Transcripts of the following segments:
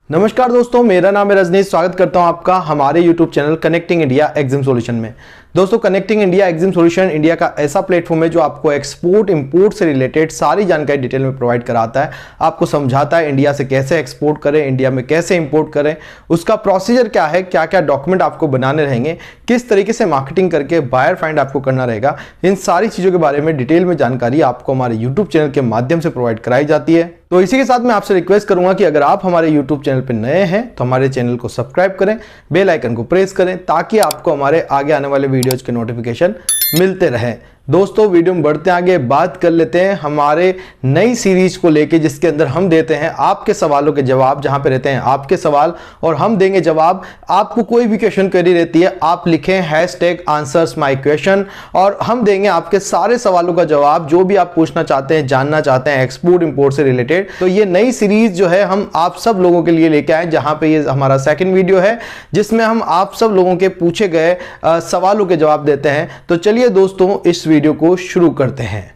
नमस्कार दोस्तों, मेरा नाम है रजनीश। स्वागत करता हूं आपका हमारे YouTube channel connecting India exam solution में। दोस्तों, connecting India exam solution India का ऐसा प्लेटफॉर्म है जो आपको एक्सपोर्ट इंपोर्ट से रिलेटेड सारी जानकारी डिटेल में प्रोवाइड कराता है, आपको समझाता है इंडिया से कैसे एक्सपोर्ट करें, इंडिया में कैसे इंपोर्ट करें, उसका प्रोसीजर क्या है, क्या क्या डॉक्यूमेंट आपको बनाने रहेंगे, किस तरीके से मार्केटिंग करके बायर फाइंड आपको करना रहेगा। इन सारी चीज़ों के बारे में डिटेल में जानकारी आपको हमारे यूट्यूब चैनल के माध्यम से प्रोवाइड कराई जाती है। तो इसी के साथ मैं आपसे रिक्वेस्ट करूंगा कि अगर आप हमारे YouTube चैनल पर नए हैं तो हमारे चैनल को सब्सक्राइब करें, बेल आइकन को प्रेस करें ताकि आपको हमारे आगे आने वाले वीडियोज के नोटिफिकेशन मिलते रहें। दोस्तों, वीडियो में बढ़ते आगे बात कर लेते हैं हमारे नई सीरीज को लेके, जिसके अंदर हम देते हैं आपके सवालों के जवाब। जहां पे रहते हैं आपके सवाल और हम देंगे जवाब। आपको कोई भी क्वेश्चन क्वेरी रहती है, आप लिखें #answersmyquestion और हम देंगे आपके सारे सवालों का जवाब, जो भी आप पूछना चाहते हैं, जानना चाहते हैं एक्सपोर्ट इंपोर्ट से रिलेटेड। तो ये नई सीरीज जो है हम आप सब लोगों के लिए लेके आए, जहां पे ये हमारा सेकंड वीडियो है जिसमें हम आप सब लोगों के पूछे गए सवालों के जवाब देते हैं। तो चलिए दोस्तों, इस वीडियो को शुरू करते हैं।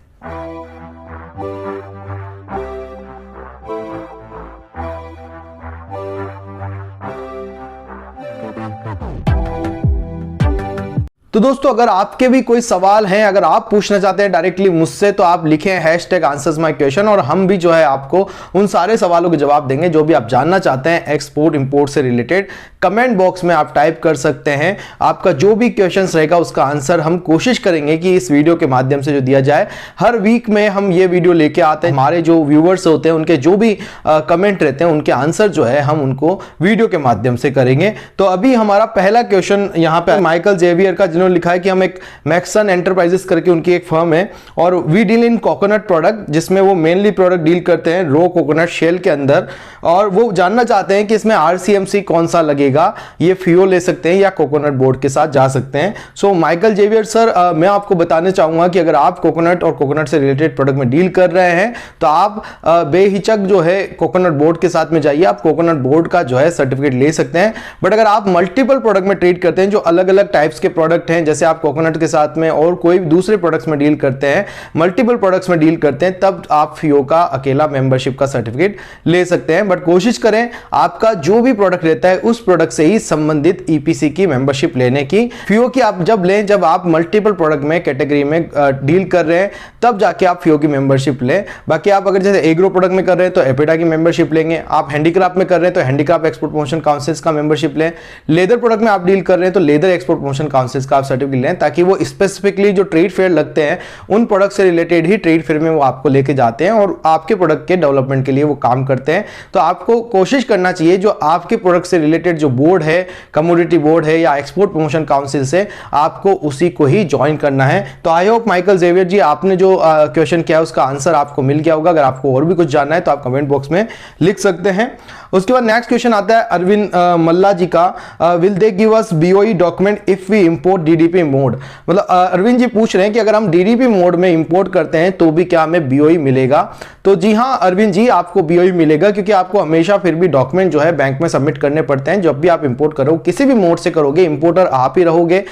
तो दोस्तों, अगर आपके भी कोई सवाल हैं, अगर आप पूछना चाहते हैं डायरेक्टली मुझसे, तो आप लिखें #answersmyquestion और हम भी जो है आपको उन सारे सवालों के जवाब देंगे जो भी आप जानना चाहते हैं एक्सपोर्ट इंपोर्ट से रिलेटेड। कमेंट बॉक्स में आप टाइप कर सकते हैं, आपका जो भी क्वेश्चंस रहेगा उसका आंसर हम कोशिश करेंगे कि इस वीडियो के माध्यम से जो दिया जाए। हर वीक में हम ये वीडियो लेके आते हैं, हमारे जो व्यूवर्स होते हैं उनके जो भी कमेंट रहते हैं उनके आंसर जो है हम उनको वीडियो के माध्यम से करेंगे। तो अभी हमारा पहला क्वेश्चन यहाँ पे माइकल जेवियर का, लिखा है कि हम एक मैक्सन एंटरप्राइजेस करके उनकी एक फर्म है और we deal in coconut product, जिसमें वो मेनली प्रोडक्ट डील करते हैं रो कोकोनट शेल के अंदर। और वो जानना चाहते हैं कि इसमें RCMC कौन सा लगेगा, ये FIO ले सकते हैं या कोकोनट बोर्ड के साथ जा सकते हैं। सो माइकल जेवियर सर, मैं आपको बताना चाहूंगा कि अगर आप कोकोनट और कोकोनट से रिलेटेड प्रोडक्ट में डील कर रहे हैं तो आप बेहिचक जो है कोकोनट बोर्ड के साथ में जाइए, आप कोकोनट बोर्ड का जो है सर्टिफिकेट ले सकते हैं। बट अगर आप मल्टीपल प्रोडक्ट में ट्रेड करते हैं, जो अलग अलग टाइप्स के प्रोडक्ट हैं, जैसे आप कोकोनट के साथ में और कोई दूसरे प्रोडक्ट्स में डील करते हैं, मल्टीपल प्रोडक्ट्स में डील करते हैं, तब आप FIO का अकेला मेंबरशिप का सर्टिफिकेट ले सकते हैं। बट कोशिश करें आपका जो भी प्रोडक्ट रहता है उस प्रोडक्ट से ही संबंधित EPC की मेंबरशिप लेने की। FIO की आप जब लें, जब आप मल्टीपल प्रोडक्ट में कैटेगरी में डील कर रहे हैं, तब जाके आप FIO की मेंबरशिप लें। बाकी आप अगर जैसे एग्रो प्रोडक्ट में कर रहे हैं तो एपेटा की मेंबरशिप लेंगे, आप हैंडीक्राफ्ट में कर रहे हैं तो हैंडीक्राफ्ट एक्सपोर्ट प्रमोशन काउंसिल्स का मेंबरशिप लें, लेदर प्रोडक्ट में आप डील कर रहे हैं तो लेदर एक्सपोर्ट प्रमोशन काउंसिल्स का आप सर्टिफिकेट लें, ताकि वो स्पेसिफिकली जो ट्रेड फेयर लगते हैं उन प्रोडक्ट से रिलेटेड ही ट्रेड फेयर में वो आपको लेके जाते हैं और आपके प्रोडक्ट के डेवलपमेंट के लिए वो काम करते हैं। तो आपको कोशिश करना चाहिए जो आपके प्रोडक्ट से रिलेटेड जो बोर्ड है, कमोडिटी बोर्ड है या एक्सपोर्ट प्रमोशन काउंसिल से, आपको उसी को ही ज्वाइन करना है। तो आई होप माइकल जेवियर जी, आपने जो क्वेश्चन किया है उसका आंसर आपको मिल गया होगा। अगर आपको और भी कुछ जानना है तो आप कमेंट बॉक्स में लिख सकते हैं। उसके बाद नेक्स्ट क्वेश्चन आता है अरविंद मल्ला जी का, will they give us BOE document if we import DDP mode. मतलब अरविंद जी पूछ रहे हैं कि अगर हम DDP मोड में इंपोर्ट करते हैं तो भी क्या हमें BOE मिलेगा। तो जी हाँ अरविंद जी, आपको BOE मिलेगा, क्योंकि आपको हमेशा फिर भी डॉक्यूमेंट जो है बैंक में सबमिट करने पड़ते हैं। जब भी आप इंपोर्ट करो, किसी भी मोड से करोगे, इंपोर्टर आप ही रहोगे,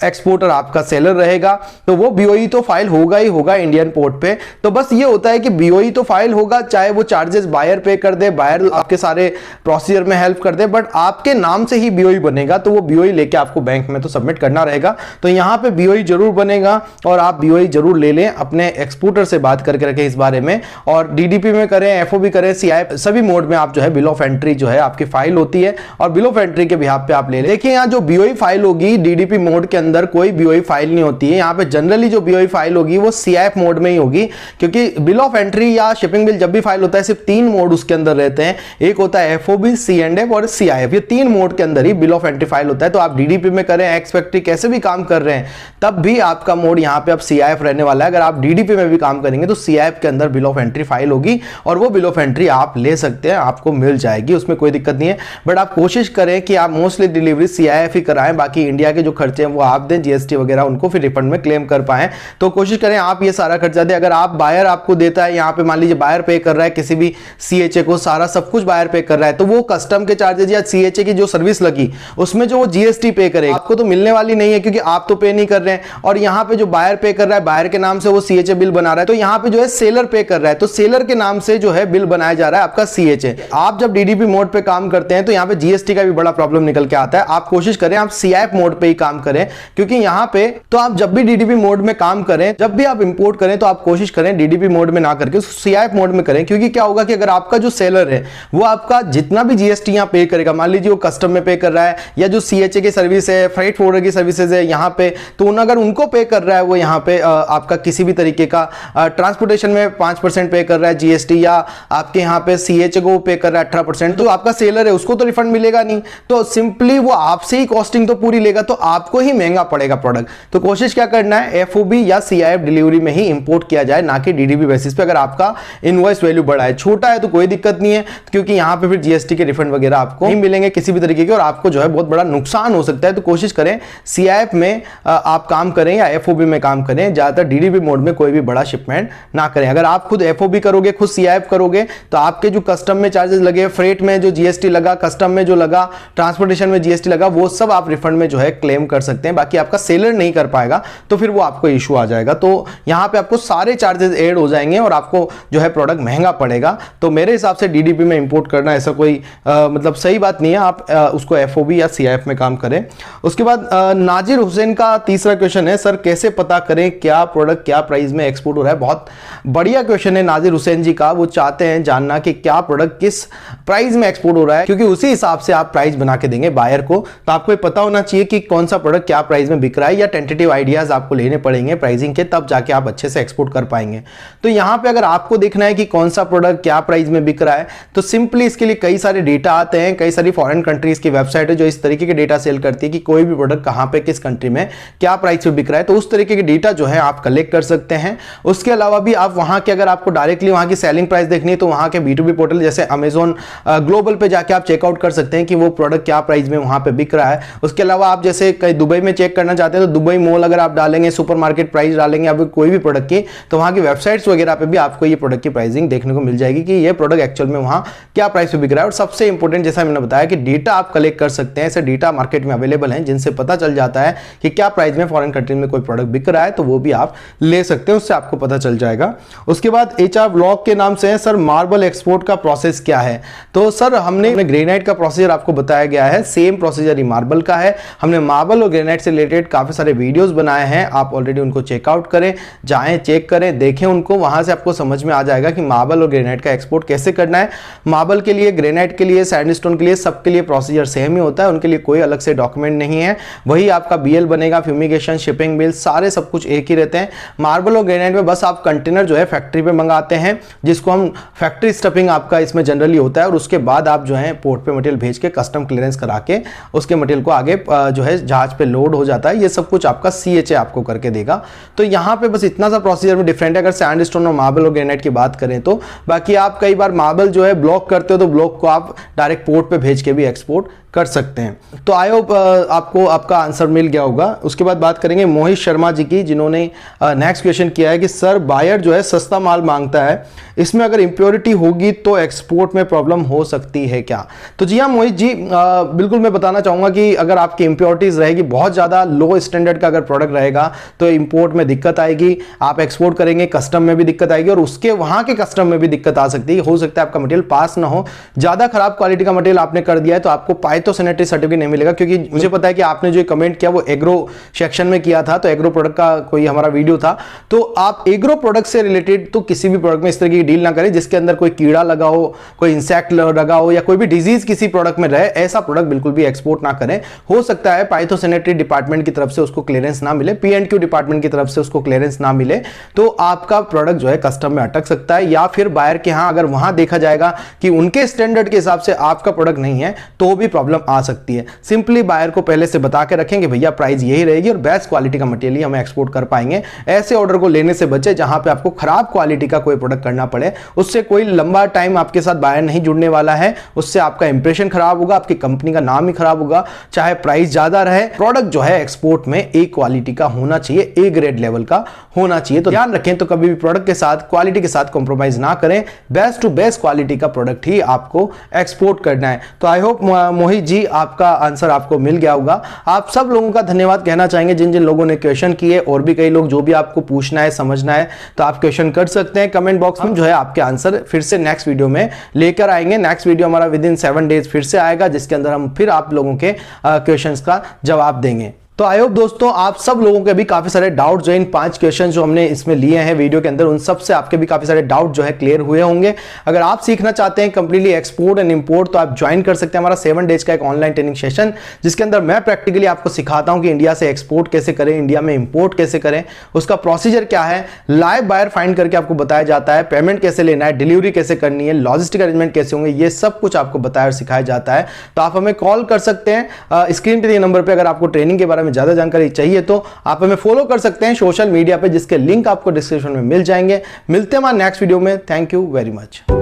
एक्सपोर्टर आपका सेलर रहेगा, तो वो BOE तो फाइल होगा ही होगा इंडियन पोर्ट पे। तो बस ये होता है कि BOE तो फाइल होगा, चाहे वो चार्जेस बायर पे कर दे, बायर आपके सारे प्रोसीजर में हेल्प कर दे, बट आपके नाम से ही BOE बनेगा। तो वो BOE लेके आपको बैंक में तो सबमिट करना रहेगा। तो यहाँ पे BOE जरूर बनेगा और आप BOE जरूर ले लें, अपने एक्सपोर्टर से बात करके रखें इस बारे में। और DDP में करें, FOB करें, CIF, सभी मोड में आप जो है बिल ऑफ एंट्री जो है आपकी फाइल होती है और बिल ऑफ एंट्री के बिहाफ पे आप ले लें। देखिए यहाँ जो BOE फाइल होगी, DDP मोड के अंदर कोई BOE फाइल नहीं होती है। यहाँ पे जनरली जो BOE फाइल होगी वो CIF मोड में ही होगी, क्योंकि बिल ऑफ एंट्री या शिपिंग बिल जब भी फाइल होता है सिर्फ 3 मोड उसके अंदर रहते हैं। एक होता है FOB, C&F और CIF, ये 3 मोड के अंदर ही बिल ऑफ एंट्री फाइल होता है। तो आप DDP में करें, एक्स फैक्ट्री कैसे भी काम कर रहे हैं, तब भी आपका मोड यहाँ पे अब CIF रहने वाला है। अगर आप DDP में भी काम करेंगे तो CIF के अंदर बिल ऑफ एंट्री फाइल होगी और वो बिल ऑफ एंट्री आप ले सकते हैं, आपको मिल जाएगी, उसमें कोई दिक्कत नहीं है। बट आप कोशिश करें कि आप मोस्टली डिलीवरी CIF ही कराएं, बाकी इंडिया के जो खर्चे हैं वो आप दें, GST वगैरह उनको फिर रिफंड में क्लेम कर पाएं। तो कोशिश करें आप ये सारा खर्चा दें। अगर आप बायर आपको देता है, यहाँ पे मान लीजिए बायर पे कर रहा है किसी भी CHA को, सारा सब कुछ बायर पे कर रहा है, तो वो कस्टम के चार्जेस या CHA की जो सर्विस लगी उसमें जो वो GST पे करेगा, आपको तो मिलने वाली नहीं है, क्योंकि आप तो पे नहीं कर रहे हैं। और यहाँ पे जो बायर पे कर रहा है, बायर के नाम से वो CHA बिल बना रहा है, तो यहाँ पे जो है सेलर पे कर रहा है। तो सेलर के नाम से जो है बिल बनाया जा रहा है आपका CHA। आप जब DDP मोड पे काम करते हैं तो यहाँ पे GST का भी बड़ा प्रॉब्लम निकल के आता है। आप कोशिश करें आप CIF मोड पे ही काम करें, क्योंकि यहाँ पे तो आप जब भी DDP मोड में काम करें, जब भी आप इंपोर्ट करें तो आप कोशिश करें DDP मोड में ना करके CIF मोड में करें। क्योंकि क्या होगा कि अगर आपका जो सेलर है वो आपका जितना भी GST यहाँ पे करेगा, मान लीजिए वो कस्टम में पे कर रहा है या जो CHA की सर्विस है, फ्रेट फॉरवर्डर की सर्विसेज है यहाँ पे, तो अगर उनको पे कर रहा है वो यहाँ पे आपका किसी भी तरीके का ट्रांसपोर्टेशन में 5% पे कर रहा है GST, या आपके यहाँ पे CHA को पे कर रहा है 18%, तो आपका सेलर है उसको तो रिफंड मिलेगा नहीं, तो सिंपली वो आपसे ही कॉस्टिंग तो पूरी लेगा, तो आपको ही महंगा पड़ेगा प्रोडक्ट। तो कोशिश क्या करना है, FOB या CIF डिलीवरी में ही इंपोर्ट किया जाए, ना कि DDP बेसिस पे। अगर आपका इनवॉइस वैल्यू बड़ा है, छोटा है तो कोई दिक्कत नहीं है, क्योंकि यहाँ पे फिर GST के रिफंड वगैरह आपको नहीं मिलेंगे किसी भी तरीके के, और आपको जो है बहुत बड़ा नुकसान हो सकता है। तो कोशिश करें CIF में आप काम करें या FOB में काम करें, ज्यादातर DDP मोड में कोई भी बड़ा शिपमेंट ना करें। अगर आप खुद FOB करोगे, खुद CIF करोगे, तो आपके जो कस्टम में चार्जेस लगे, फ्रेट में जो GST लगा, कस्टम में जो लगा, ट्रांसपोर्टेशन में GST लगा, वो सब आप रिफंड में जो है क्लेम कर सकते हैं। बाकी आपका सेलर नहीं कर पाएगा, तो फिर वो आपको इशू आ जाएगा। तो यहां पे आपको सारे चार्जेस ऐड हो जाएंगे और आपको जो है प्रोडक्ट महंगा पड़ेगा। तो मेरे हिसाब से DDP में इंपोर्ट करना ऐसा कोई मतलब सही बात नहीं है। आप उसको FOB या CIF में काम करें। उसके बाद नाजिर हुसैन का तीसरा क्वेश्चन है, सर कैसे पता करें क्या प्रोडक्ट क्या प्राइस में एक्सपोर्ट हो रहा है। बहुत बढ़िया क्वेश्चन है नाजिर हुसैन जी का। वो चाहते हैं जानना कि क्या प्रोडक्ट किस प्राइस में एक्सपोर्ट हो रहा है, क्योंकि उसी हिसाब से आप प्राइस बना के देंगे बायर को। तो आपको पता होना चाहिए कि कौन सा प्रोडक्ट क्या प्राइस में बिक रहा है, या टेंटेटिव आइडियाज आपको लेने पड़ेंगे प्राइसिंग के, तब जाके आप अच्छे से एक्सपोर्ट कर पाएंगे। तो यहां पे अगर आपको देखना है कि कौन सा प्रोडक्ट क्या प्राइस में बिक रहा है, तो सिंपली इसके लिए कई सारे डेटा आते हैं। कई सारी फॉरेन कंट्रीज की वेबसाइट है जो इस तरीके के डेटा सेल करती है कि कोई भी प्रोडक्ट कहां पे किस कंट्री में क्या प्राइस पे बिक रहा है। तो उस तरीके के डेटा जो है आप कलेक्ट कर सकते हैं। उसके अलावा भी आप वहां के, अगर आपको डायरेक्टली वहां की सेलिंग प्राइस देखनी है, तो वहां के B2B पोर्टल जैसे अमेजॉन ग्लोबल पे जाके आप चेकआउट कर सकते हैं कि वो प्रोडक्ट क्या प्राइस में वहां पे बिक रहा है। उसके अलावा आप जैसे कहीं दुबई में चेक करना चाहते हैं, तो दुबई मॉल अगर आप डालेंगे, सुपरमार्केट प्राइस डालेंगे आप कोई भी प्रोडक्ट की, तो वहां की वेबसाइट्स वगैरह पे भी आपको ये प्रोडक्ट की प्राइसिंग देखने को मिल जाएगी कि ये प्रोडक्ट एक्चुअल में वहां क्या प्राइस पे बिक रहा है। और सबसे इंपॉर्टेंट, जैसा मैंने बताया कि डेटा आप कलेक्ट कर सकते हैं। ऐसे डेटा मार्केट में अवेलेबल हैं जिनसे पता चल जाता है कि क्या प्राइस में फॉरेन कंट्री में कोई प्रोडक्ट बिक रहा है, तो वो भी आप ले सकते हैं, उससे आपको पता चल जाएगा। उसके बाद HR ब्लॉग के नाम से है, सर मार्बल एक्सपोर्ट का प्रोसेस क्या है। तो सर हमने ग्रेनाइट का प्रोसीजर आपको बताया गया है, सेम प्रोसीजर ही मार्बल का है। हमने मार्बल और ग्रेनाइट से रिलेटेड काफी सारे वीडियोस बनाए हैं, आप ऑलरेडी उनको चेकआउट करें, जाएं चेक करें, देखें उनको, वहां से आपको समझ में आ जाएगा कि मार्बल और ग्रेनाइट का एक्सपोर्ट कैसे करना है। मार्बल के लिए, ग्रेनाइट के लिए, सैंडस्टोन के लिए, सबके लिए प्रोसीजर सेम ही होता है, उनके लिए कोई अलग से डॉक्यूमेंट नहीं है। वही आपका BL बनेगा, फ्यूमिगेशन, शिपिंग बिल, सारे सब कुछ एक ही रहते हैं। मार्बल और ग्रेनाइट में बस आप कंटेनर जो है फैक्ट्री पे मंगाते हैं, जिसको हम फैक्ट्री स्टफिंग आपका इसमें जनरली होता है, और उसके बाद आप जो है पोर्ट पे मटेरियल भेज के कस्टम क्लियरेंस करा के उसके मटेरियल को आगे जो है जहाज पे लोड हो जाता है। ये सब कुछ आपका CHA आपको करके देगा। तो यहाँ पे बस इतना सा प्रोसीजर में डिफरेंट है अगर सैंडस्टोन और मार्बल और ग्रेनाइट की बात करें तो। बाकी आप कई बार मार्बल जो है ब्लॉक करते हो, तो ब्लॉक को आप डायरेक्ट पोर्ट पे भेज के भी एक्सपोर्ट कर सकते हैं। तो आई होप आपको आपका आंसर मिल गया होगा। उसके बाद बात करेंगे मोहित शर्मा जी की, जिन्होंने नेक्स्ट क्वेश्चन किया है कि सर बायर जो है सस्ता माल मांगता है, इसमें अगर इंप्योरिटी होगी तो एक्सपोर्ट में प्रॉब्लम हो सकती है क्या। तो जी हाँ मोहित जी, बिल्कुल मैं बताना चाहूंगा कि अगर आपकी इंप्योरिटीज रहेगी, बहुत ज़्यादा लो स्टैंडर्ड का अगर प्रोडक्ट रहेगा, तो इंपोर्ट में दिक्कत आएगी। आप एक्सपोर्ट करेंगे, कस्टम में भी दिक्कत आएगी, और उसके वहाँ के कस्टम में भी दिक्कत आ सकती है। हो सकता है आपका मटेरियल पास ना हो, ज़्यादा खराब क्वालिटी का मटेरियल आपने कर दिया है, तो आपको तो सैनिटरी सर्टिफिकेट नहीं मिलेगा। क्योंकि मुझे पता है कि आपने जो कमेंट किया वो एग्रो सेक्शन में किया था, तो एग्रो प्रोडक्ट का कोई हमारा वीडियो था। तो आप एग्रो प्रोडक्ट से रिलेटेड तो किसी भी प्रोडक्ट में इस तरह की डील ना करें जिसके अंदर कोई कीड़ा लगा हो, कोई इंसेक्ट लगा हो, या कोई भी डिजीज किसी प्रोडक्ट में रहे। ऐसा प्रोडक्ट बिल्कुल भी एक्सपोर्ट ना करें। हो सकता है पाइथोसैनिटरी डिपार्टमेंट की तरफ से उसको क्लियरेंस ना मिले, P&Q डिपार्टमेंट की तरफ से उसको क्लियरेंस ना मिले, तो आपका प्रोडक्ट जो है कस्टम में अटक सकता है। या फिर बायर के यहां अगर वहां देखा जाएगा कि उनके स्टैंडर्ड के हिसाब से आपका प्रोडक्ट नहीं है, तो भी प्रॉब्लम आ सकती है। सिंपली बायर को पहले से बता के रखेंगे भैया प्राइस यही रहेगी और बेस्ट क्वालिटी का मटेरियल ही हमें एक्सपोर्ट कर पाएंगे। ऐसे ऑर्डर को लेने से बचे जहां पे आपको खराब क्वालिटी का कोई प्रोडक्ट करना पड़े। उससे कोई लंबा टाइम आपके साथ बायर नहीं जुड़ने वाला है, उससे आपका इंप्रेशन खराब होगा, आपकी कंपनी का नाम ही खराब होगा। चाहे प्राइस ज्यादा रहे, प्रोडक्ट जो है एक्सपोर्ट में ए क्वालिटी का होना चाहिए, ए ग्रेड लेवल का होना चाहिए। तो ध्यान रखें, तो कभी भी प्रोडक्ट के साथ, क्वालिटी के साथ कॉम्प्रोमाइज ना करें। बेस्ट टू बेस्ट क्वालिटी का प्रोडक्ट ही आपको एक्सपोर्ट करना है। तो आई होप मोहित जी आपका आंसर आपको मिल गया होगा। आप सब लोगों का धन्यवाद कहना चाहेंगे जिन जिन लोगों ने क्वेश्चन किए। और भी कई लोग जो भी आपको पूछना है, समझना है, तो आप क्वेश्चन कर सकते हैं कमेंट कमेंट बॉक्स में जो है आपके आंसर फिर से नेक्स्ट वीडियो में लेकर आएंगे। नेक्स्ट वीडियो हमारा विद इन 7 डेज फिर से आएगा, जिसके अंदर हम फिर आप लोगों के क्वेश्चंस का जवाब देंगे। तो आई होप दोस्तों आप सब लोगों के भी काफी सारे डाउट जो इन 5 क्वेश्चन जो हमने इसमें लिए हैं वीडियो के अंदर, उन सब से आपके भी काफी सारे डाउट जो है क्लियर हुए होंगे। अगर आप सीखना चाहते हैं कंप्लीटली एक्सपोर्ट एंड इंपोर्ट, तो आप ज्वाइन कर सकते हैं हमारा 7 डेज का एक ऑनलाइन ट्रेनिंग सेशन, जिसके अंदर मैं प्रैक्टिकली आपको सिखाता हूं कि इंडिया से एक्सपोर्ट कैसे करें, इंडिया में इंपोर्ट कैसे करें, उसका प्रोसीजर क्या है, लाइव बायर फाइंड करके आपको बताया जाता है, पेमेंट कैसे लेना है, डिलीवरी कैसे करनी है, लॉजिस्टिक अरेंजमेंट कैसे होंगे, ये सब कुछ आपको बताया और सिखाया जाता है। तो आप हमें कॉल कर सकते हैं स्क्रीन पे दिए नंबर पे। अगर आपको ट्रेनिंग के बारे में ज्यादा जानकारी चाहिए तो आप हमें फॉलो कर सकते हैं सोशल मीडिया पे, जिसके लिंक आपको डिस्क्रिप्शन में मिल जाएंगे। मिलते हैं हमारे नेक्स्ट वीडियो में। Thank you very much.